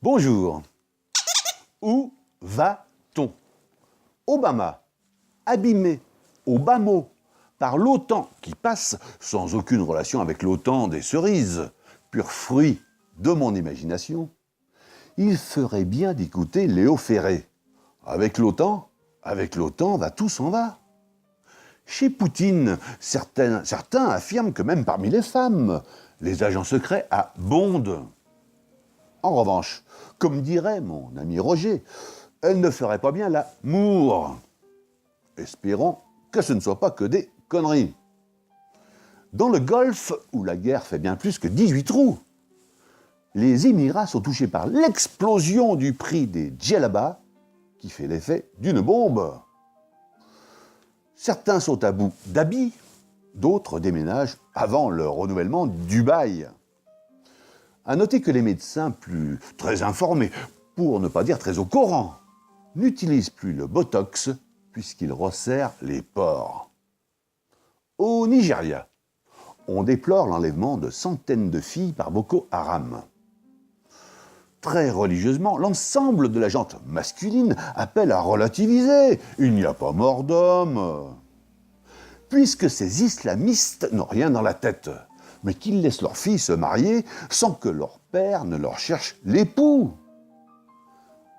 Bonjour. Où va-t-on? Obama, abîmé, au bas mot, par l'OTAN qui passe sans aucune relation avec l'OTAN des cerises, pur fruit de mon imagination, il ferait bien d'écouter Léo Ferré. Avec l'OTAN, va tout s'en va. Chez Poutine, certains affirment que même parmi les femmes, les agents secrets abondent. En revanche, comme dirait mon ami Roger, elle ne ferait pas bien l'amour. Espérons que ce ne soit pas que des conneries. Dans le Golfe, où la guerre fait bien plus que 18 trous, les Émirats sont touchés par l'explosion du prix des djellabas, qui fait l'effet d'une bombe. Certains sont à bout d'habits, d'autres déménagent avant le renouvellement du bail. À noter que les médecins très informés, pour ne pas dire très au courant, n'utilisent plus le Botox puisqu'il resserre les pores. Au Nigeria, on déplore l'enlèvement de centaines de filles par Boko Haram. Très religieusement, l'ensemble de la gente masculine appelle à relativiser. Il n'y a pas mort d'homme. Puisque ces islamistes n'ont rien dans la tête, mais qu'ils laissent leurs filles se marier sans que leur père ne leur cherche l'époux.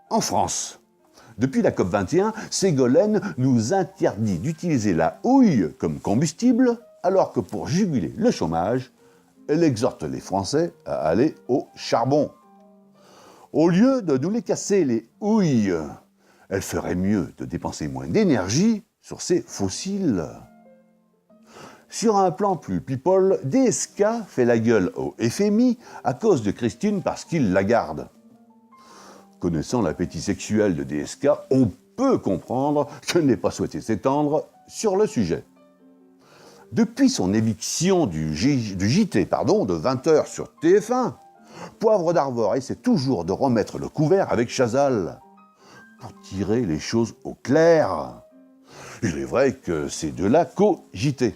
En France, depuis la COP21, Ségolène nous interdit d'utiliser la houille comme combustible, alors que pour juguler le chômage, elle exhorte les Français à aller au charbon. Au lieu de nous les casser, les houilles, elle ferait mieux de dépenser moins d'énergie sur ces fossiles. Sur un plan plus people, DSK fait la gueule au FMI à cause de Christine parce qu'il la garde. Connaissant l'appétit sexuel de DSK, on peut comprendre qu'elle n'ait pas souhaité s'étendre sur le sujet. Depuis son éviction du JT de 20h sur TF1, Poivre d'Arvor essaie toujours de remettre le couvert avec Chazal pour tirer les choses au clair. Il est vrai que ces deux-là co-JT.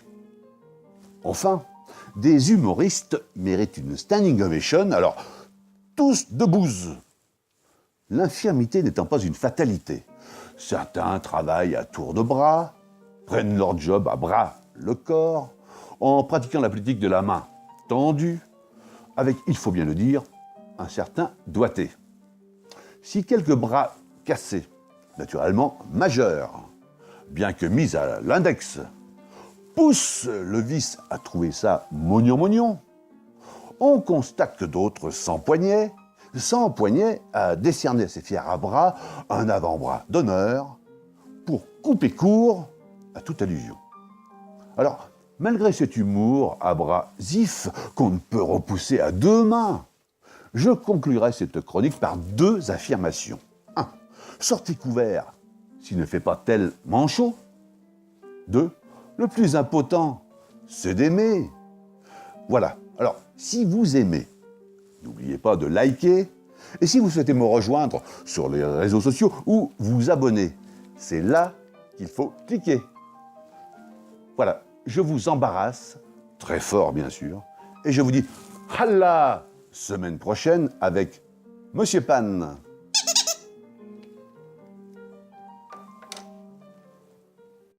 Enfin, des humoristes méritent une standing ovation, alors tous debout. L'infirmité n'étant pas une fatalité. Certains travaillent à tour de bras, prennent leur job à bras le corps, en pratiquant la politique de la main tendue, avec, il faut bien le dire, un certain doigté. Si quelques bras cassés, naturellement majeurs, bien que mis à l'index, poussent le vice à trouver ça mognon, on constate que d'autres sans poignet à décerner à ces fiers à bras un avant-bras d'honneur pour couper court à toute allusion. Alors, malgré cet humour abrasif qu'on ne peut repousser à deux mains, je conclurai cette chronique par deux affirmations. 1. Sortez couvert s'il ne fait pas tel manchot. 2. Le plus impotent, c'est d'aimer. Voilà. Alors, si vous aimez, n'oubliez pas de liker. Et si vous souhaitez me rejoindre sur les réseaux sociaux ou vous abonner, c'est là qu'il faut cliquer. Voilà, je vous embarrasse, très fort bien sûr, et je vous dis « Halla !» semaine prochaine avec Monsieur Pan.